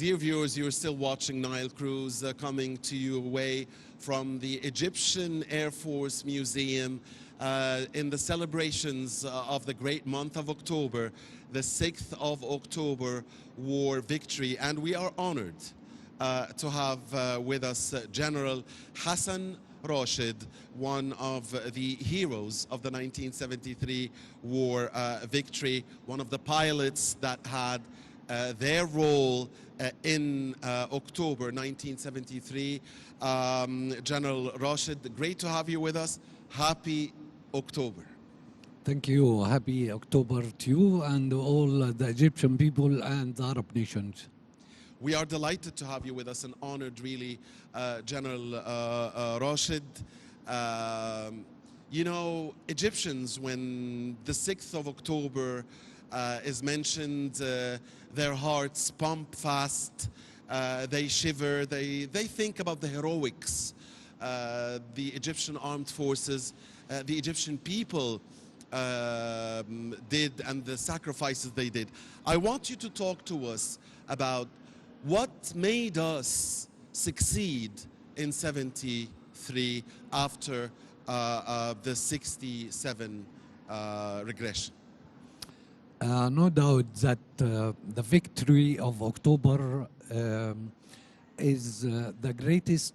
Dear viewers, you're still watching Nile Cruise coming to you away from the Egyptian Air Force Museum in the celebrations of the great month of October, the 6th of October War Victory. And we are honored to have with us General Hassan Rashid, one of the heroes of the 1973 war victory, one of the pilots that had their role in October 1973. General Rashid, great to have you with us. Happy October. Thank you. Happy October to you and all the Egyptian people and the Arab nations. We are delighted to have you with us and honored, really, General Rashid. You know, Egyptians, when the 6th of October is mentioned, their hearts pump fast, they shiver, they think about the heroics the Egyptian armed forces, the Egyptian people did and the sacrifices they did. I want you to talk to us about what made us succeed in 73 after the 67 regression. No doubt that the victory of October is the greatest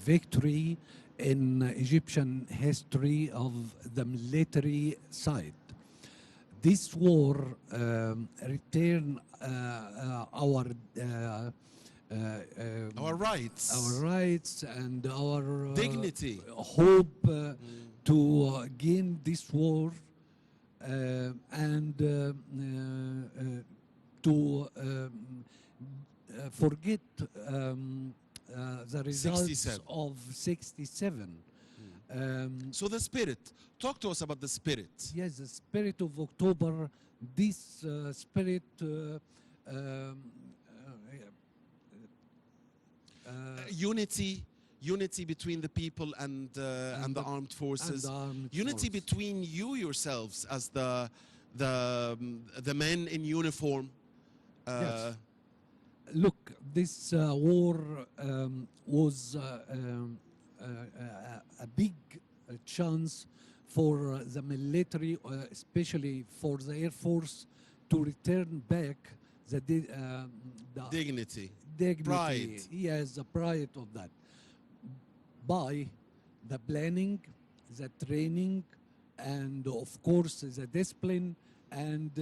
victory in Egyptian history of the military side. This war returned our rights and our dignity, hope to gain this war and to forget the results 67. of 67. So the spirit, talk to us about the spirit. Yes, the spirit of October, this spirit unity between the people and the armed forces, unity between you yourselves as the men in uniform. Yes. Look, this war was a big chance for the military, especially for the Air Force, to return back the dignity, pride. Yes, the pride of that, by the planning, the training, and of course the discipline, and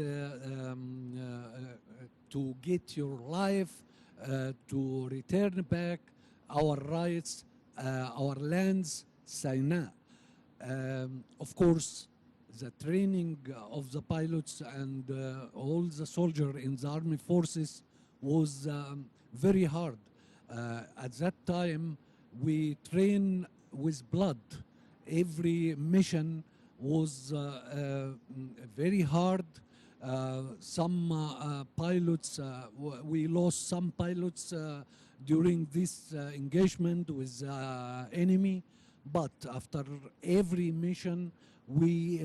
to get your life, to return back our rights, our lands, Sinai. Of course, the training of the pilots and all the soldiers in the army forces was very hard. At that time, we trained with blood. Every mission was very hard. Some pilots, we lost some pilots during this engagement with enemy, but after every mission, we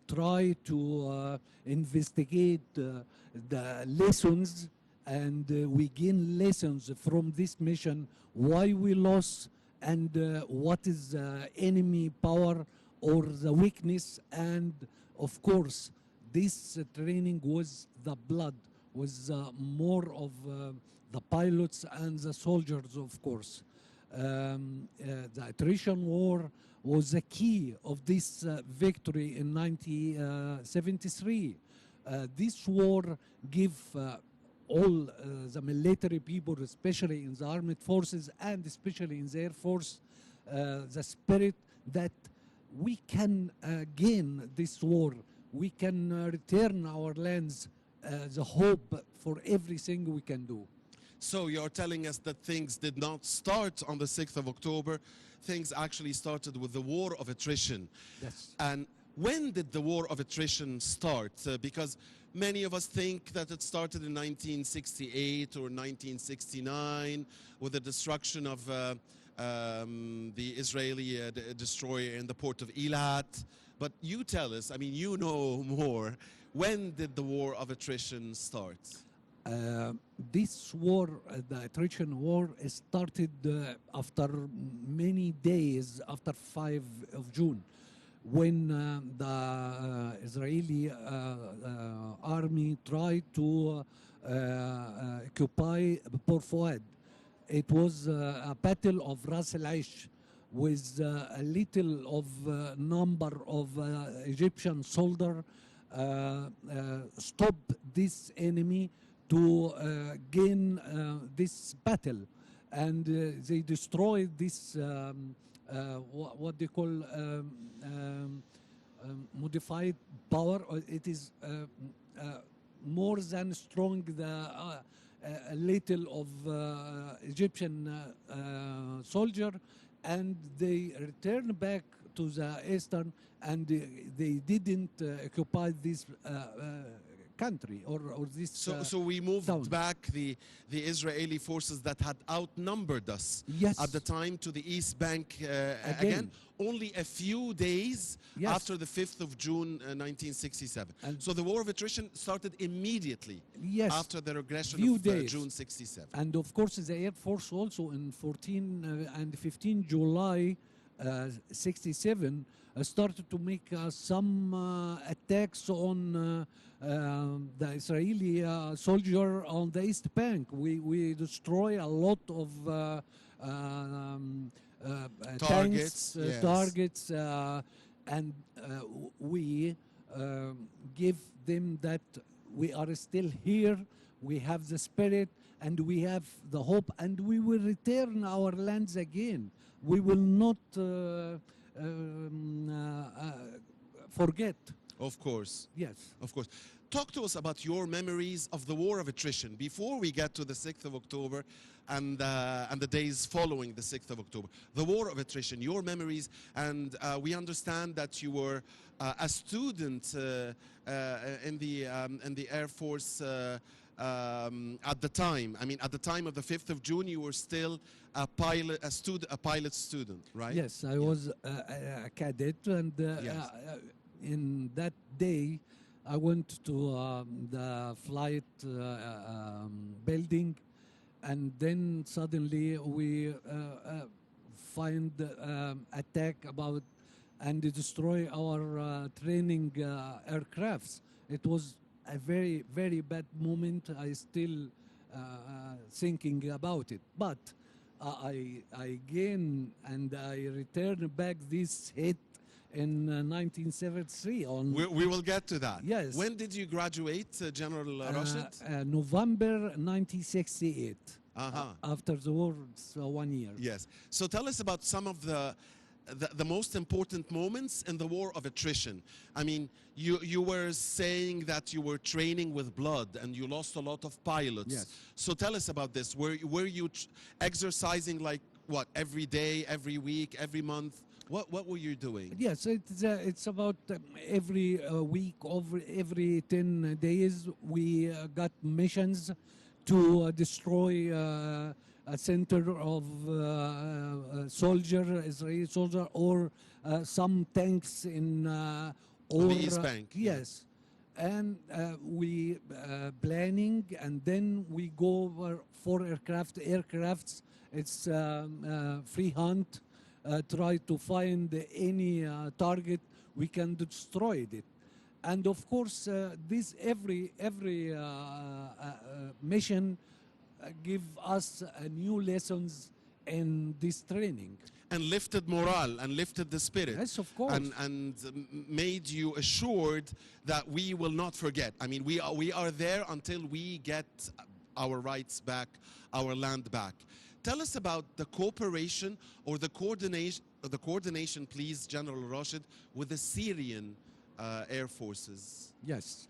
try to investigate the lessons, and we gain lessons from this mission, why we lost, and what is the enemy power or the weakness. And of course, this training was the blood, was more of the pilots and the soldiers, of course. The attrition war was the key of this victory in 1973. This war gave all the military people, especially in the armed forces and especially in the Air Force, the spirit that we can gain this war. We can return our lands, the hope for everything we can do. So you're telling us that things did not start on the 6th of October. Things actually started with the war of attrition. Yes. And when did the war of attrition start? Because many of us think that it started in 1968 or 1969 with the destruction of the Israeli destroyer in the port of Eilat. But you tell us, I mean, you know more. When did the war of attrition start? Uh, this war, the attrition war, started after many days after 5 of June, when the Israeli army tried to occupy Port Fouad. It was a battle of Ras Al Aish with a little of number of Egyptian soldiers stop this enemy to gain this battle, and they destroyed this what they call modified power. Or it is more than strong the a little of Egyptian soldier, and they return back to the eastern, and they didn't occupy this country or this So we moved town. back the Israeli forces that had outnumbered us Yes. at the time to the East Bank again. Again. Only a few days Yes. after the 5th of June 1967. And- So the war of attrition started immediately Yes. after the aggression Few of days. June 67. And of course, the Air Force also in 14 and 15 July 67 started to make some attacks on the Israeli soldier on the East Bank. We destroy a lot of Targets, tanks, yes. targets, and we give them that we are still here, we have the spirit, and we have the hope, and we will return our lands again. We will not forget. Of course. Yes. Of course. Talk to us about your memories of the war of attrition before we get to the 6th of October and the days following the 6th of October. The war of attrition, your memories, and we understand that you were a student in the Air Force at the time. I mean, at the time of the 5th of June, you were still a pilot student, right? Yes, I was a cadet, and Yes. In that day, I went to the flight building, and then suddenly we find attack about and destroy our training aircrafts. It was a very, very bad moment. I still thinking about it, but I gain and I return back this hit in 1973 on We will get to that. Yes. When did you graduate, General Rashid? November 1968. Uh-huh. After the war, so 1 year. Yes. So tell us about some of the most important moments in the war of attrition. I mean, you were saying that you were training with blood and you lost a lot of pilots. Yes. So tell us about this. Were you exercising like what, every day, every week, every month? What were you doing? Yes, it's about every week, every 10 days, we got missions to destroy a center of Israeli soldier, or some tanks in or the East Bank, yeah. Yes, and we planning, and then we go over 4 aircrafts. It's free hunt. Try to find any target, we can destroy it. And of course, this every mission give us new lessons in this training. And lifted morale and lifted the spirit. Yes, of course. And made you assured that we will not forget. I mean, we are there until we get our rights back, our land back. Tell us about the cooperation or the coordination, please, General Rashid, with the Syrian air forces. Yes.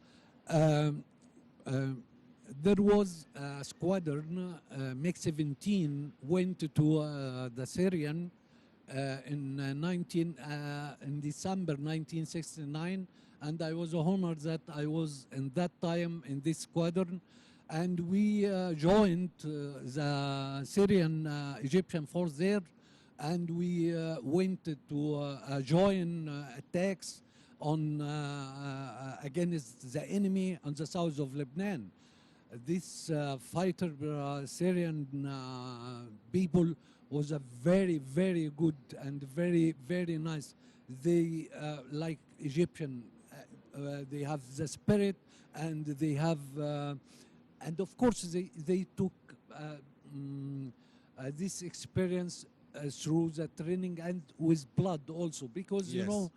There was a squadron, MiG-17, went to the Syrian in December 1969, and I was honored that I was in that time in this squadron, and we joined the Syrian Egyptian force there, and we went to join attacks on against the enemy on the south of Lebanon. This fighter Syrian people was a very, very good and very, very nice. They like Egyptian. They have the spirit, and they have, and of course they took this experience through the training and with blood also, because you Yes. know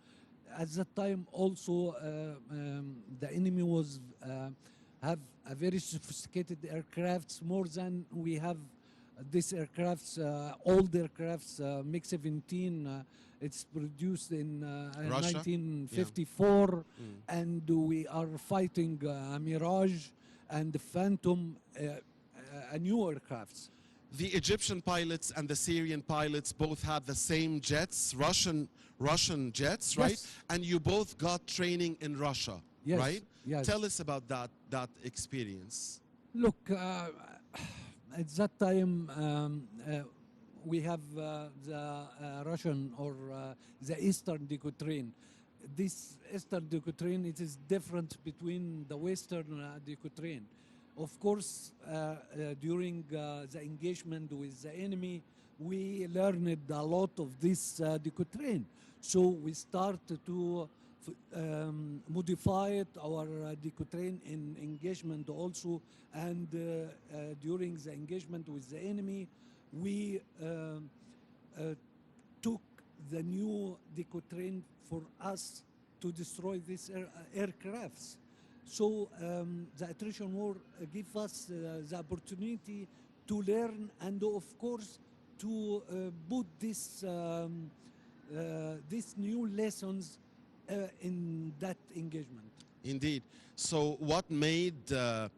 at that time also the enemy was have a very sophisticated aircrafts, more than we have these aircrafts, old aircrafts, MiG-17. It's produced in Russia? 1954, and we are fighting Mirage and Phantom, new aircrafts. The Egyptian pilots and the Syrian pilots both had the same jets, Russian jets, right? Yes. And you both got training in Russia, Yes, right? yes. Tell us about that experience. Look, at that time, we have the Russian or the Eastern Decotrain. This Eastern Decotrain, it is different between the Western Decotrain. Of course, during the engagement with the enemy, we learned a lot of this Decotrain. So we started to modified our Decotrain in engagement also, and during the engagement with the enemy, we took the new Decotrain for us to destroy these aircrafts. So the attrition war gave us the opportunity to learn, and of course to put this these new lessons in that engagement. Indeed. So what made the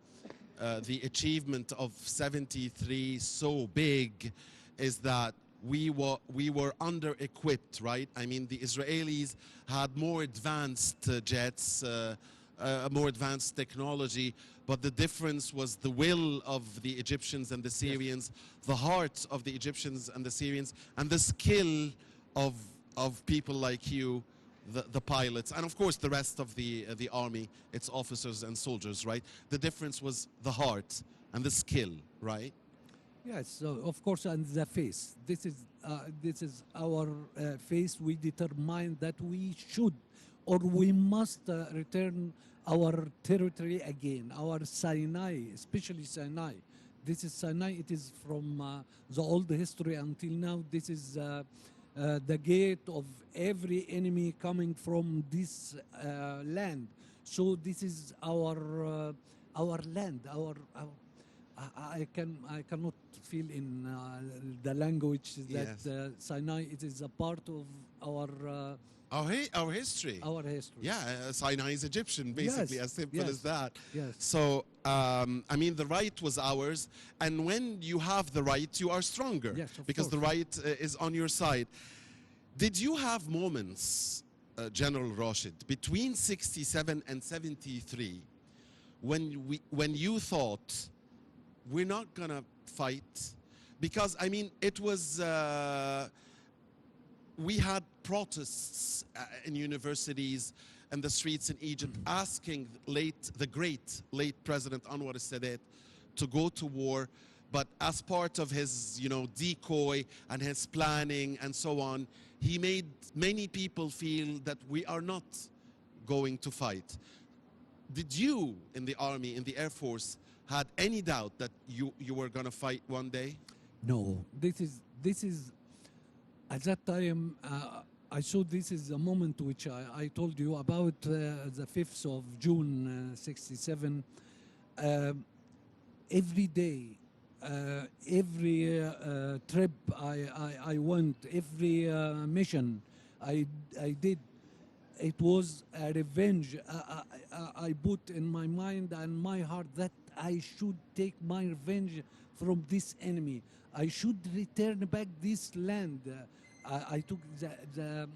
achievement of 73 so big is that we were under-equipped, right? I mean, the Israelis had more advanced jets, more advanced technology, but the difference was the will of the Egyptians and the Syrians, the heart of the Egyptians and the Syrians, and the skill of people like you, the pilots, and of course the rest of the army, its officers and soldiers, right? The difference was the heart and the skill, right? Yes, so of course, and the face. This is our face. We determine that we should, or we must return our territory again, our Sinai, especially Sinai. This is Sinai. It is from the old history until now. This is the gate of every enemy coming from this land. So this is our land. I cannot feel in the language that Yes. Sinai. It is a part of Our history. our history. Yeah, Sinai is Egyptian, basically, Yes, as simple yes, as that. yes. So, I mean, the right was ours, and when you have the right, you are stronger, Yes, of because the course. right is on your side. Did you have moments, General Rashid, between 67 and 73, when you thought, we're not gonna fight? Because, I mean, it was... we had protests in universities and the streets in Egypt asking the great late President Anwar al-Sadat to go to war, but as part of his, decoy and his planning and so on, he made many people feel that we are not going to fight. Did you, in the army, in the Air Force, had any doubt that you were going to fight one day? No, this is at that time. I saw this is a moment which I told you about, the 5th of June, 67. Every day, every trip I went, every mission I did, it was a revenge. I put in my mind and my heart that I should take my revenge from this enemy. I should return back this land. I took the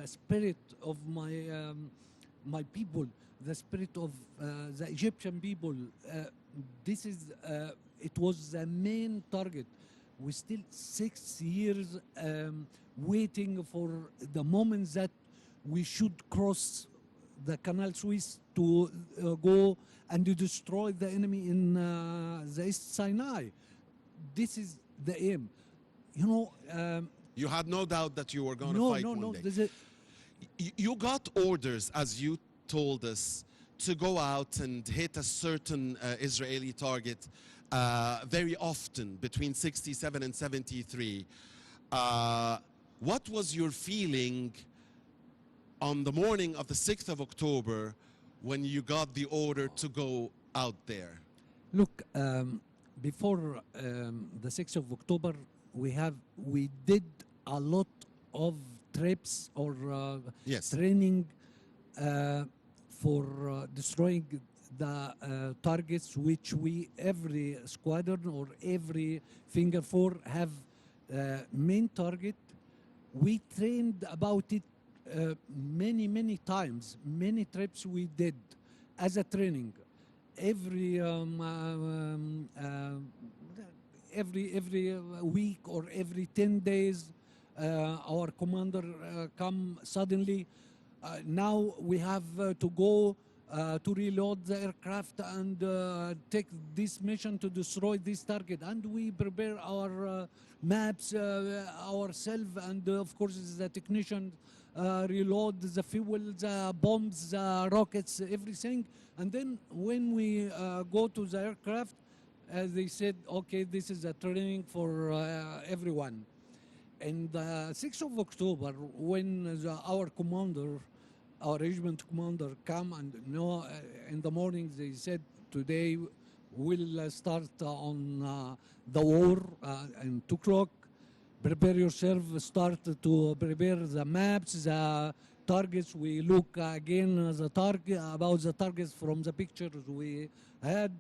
spirit of my people, the spirit of the Egyptian people. This is it was the main target. We still 6 years waiting for the moment that we should cross the Canal Suisse to go and to destroy the enemy in the East Sinai. This is the aim. You know, You had no doubt that you were going to no, fight no, one no. day. This is, You got orders, as you told us, to go out and hit a certain Israeli target very often between 67 and 73. What was your feeling on the morning of the 6th of October when you got the order to go out there? look, before the 6th of October, we did a lot of trips or Yes. training for destroying the targets which every squadron or every finger four have main target. We trained about it many times, many trips we did as a training. Every week or every 10 days, our commander come suddenly. Now we have to go to reload the aircraft and take this mission to destroy this target. And we prepare our maps ourselves, and of course the technician reload the fuel, the bombs, the rockets, everything. And then when we go to the aircraft, they said, okay, this is a training for everyone. And 6th of October, when our commander, our regiment commander, come and in the morning they said, today we'll start on the war in 2 o'clock. Prepare yourself, start to prepare the maps, the targets. We look again the target, about the targets from the pictures we had.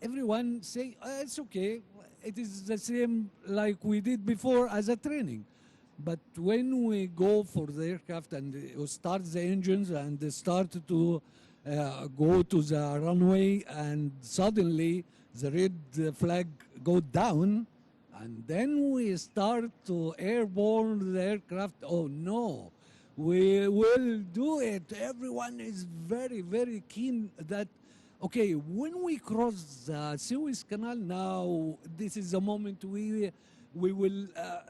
Everyone say, it's okay, it is the same like we did before as a training. But when we go for the aircraft and start the engines and start to go to the runway, and suddenly the red flag go down, and then we start to airborne the aircraft. Oh no, we will do it. Everyone is very keen that, okay, when we cross the Suez Canal, now this is the moment we will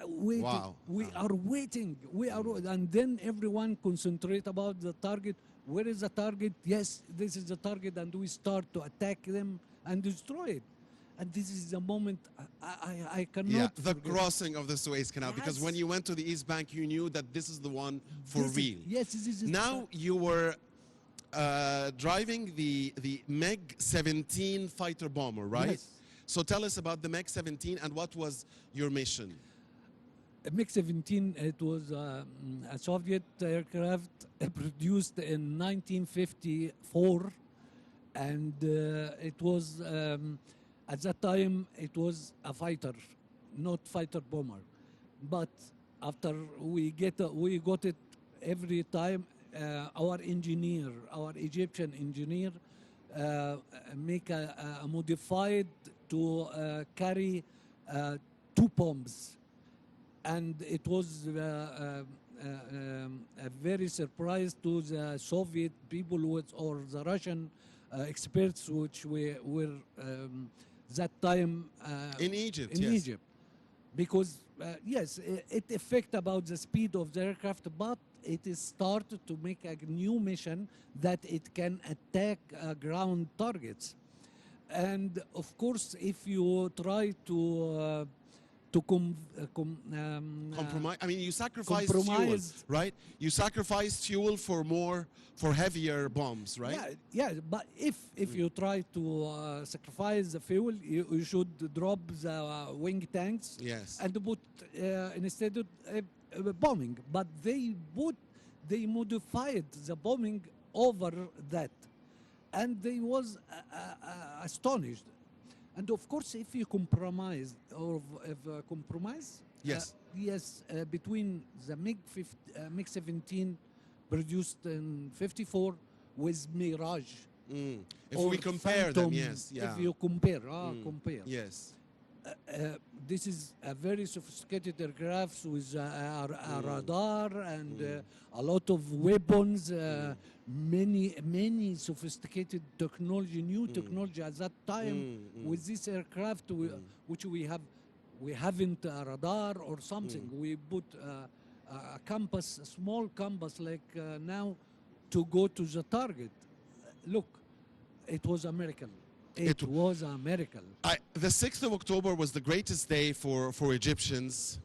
wait. Wow. We are waiting. We are, and then everyone concentrate about the target. Where is the target? Yes, this is the target, and we start to attack them and destroy it. And this is the moment I cannot. Yeah, the forget. crossing of the Suez Canal, because when Yes. you went to the East Bank, you knew that this is the one for This is- real. Yes, this is Now you were driving the MiG-17 fighter bomber, right? Yes. So tell us about the MiG-17 and what was your mission? MiG-17, it was a Soviet aircraft produced in 1954, and it was at that time it was a fighter, not fighter bomber. But after we got it every time, our engineer, our Egyptian engineer, make a modified to carry 2 bombs. And it was a very surprise to the Soviet people or the Russian experts, which were that time In Egypt, in yes. Egypt, because yes, it affect about the speed of the aircraft, but it is started to make a new mission that it can attack ground targets. And of course, if you try to Compromise. I mean, you sacrificed fuel, compromise. right? You sacrificed fuel for heavier bombs, right? Yeah, but if you try to sacrifice the fuel, you should drop the wing tanks. Yes. And put instead of bombing. But they modified the bombing over that, and they was astonished. And of course, if you compromise or compromise, Yes. between the MiG-17 produced in '54 with Mirage. If or we compare them, Phantom, yes, yeah. If you compare, compare. Yes. this is a very sophisticated aircraft with a radar and a lot of weapons, many sophisticated technology, new technology at that time. With this aircraft, which we haven't a radar or something. We put a compass, a small compass like now, to go to the target. Look, it was a miracle. It was a miracle. The 6th of October was the greatest day for Egyptians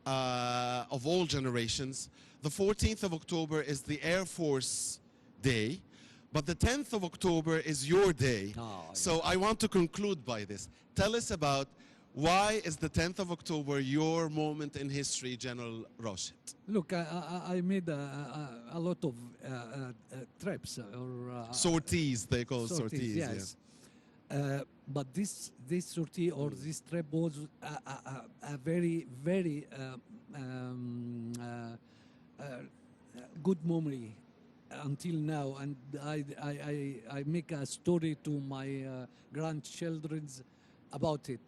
of all generations. The 14th of October is the Air Force Day, but the 10th of October is your day. So I want to conclude by this. Tell us about why is the 10th of October your moment in history, General Rashid? Look, I made a lot of trips or sorties, they call sorties. Yes. But this sortie or this trip was a very good memory until now, and I make a story to my grandchildren about it.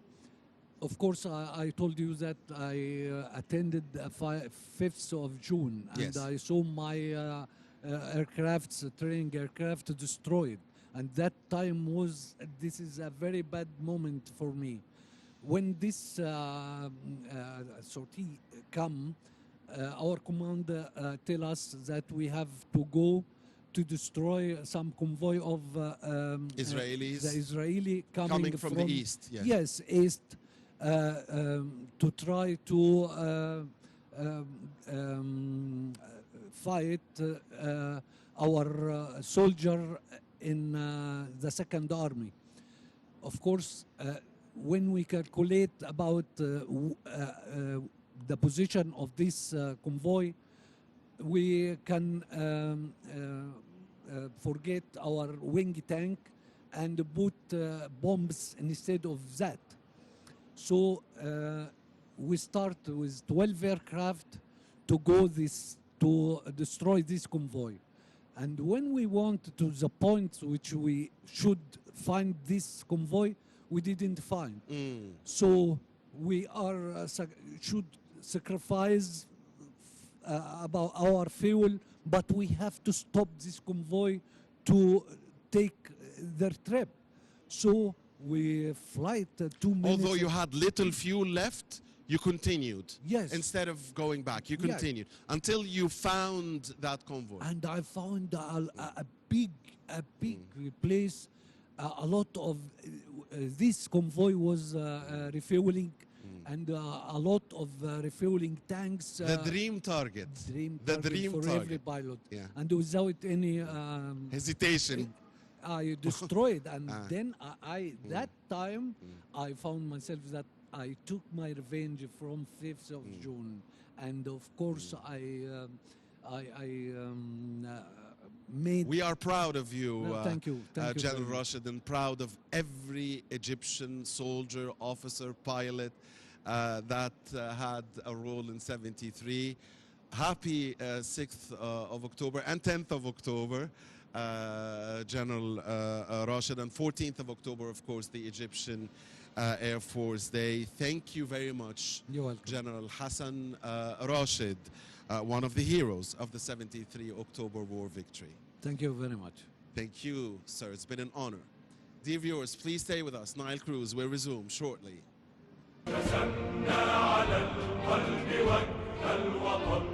Of course, I told you that I attended 5th of June, and I saw my training aircraft destroyed. And that time this is a very bad moment for me. When this sortie come, our commander tell us that we have to go to destroy some convoy of Israelis. The Israeli coming from the east. Yes, east, to try to fight our soldier in the Second Army. Of course, when we calculate about the position of this convoy, we can forget our wing tank and put bombs instead of that. So we start with 12 aircraft to go to destroy this convoy. And when we went to the point which we should find this convoy, we didn't find. So we should sacrifice about our fuel, but we have to stop this convoy to take their trip. So we flight 2 minutes. Although you had little fuel left, you continued. Yes. Instead of going back, you continued until you found that convoy. And I found a big place. A lot of this convoy was refueling, and a lot of refueling tanks. The dream target. The dream for target. every pilot. Yeah. And without any hesitation. I destroyed, and then that time I found myself that I took my revenge from 5th of June, and of course I made. We are proud of you, thank you, General Rashid, and proud of every Egyptian soldier, officer, pilot that had a role in '73. Happy 6th of October and 10th of October. General Rashid, and 14th of October, of course, the Egyptian Air Force Day. Thank you very much, You're welcome. General Hassan Rashid, one of the heroes of the '73 October War victory. Thank you very much. Thank you, sir. It's been an honor. Dear viewers, please stay with us. Nile Cruise will resume shortly. رسمنا على القلب وجه الوطن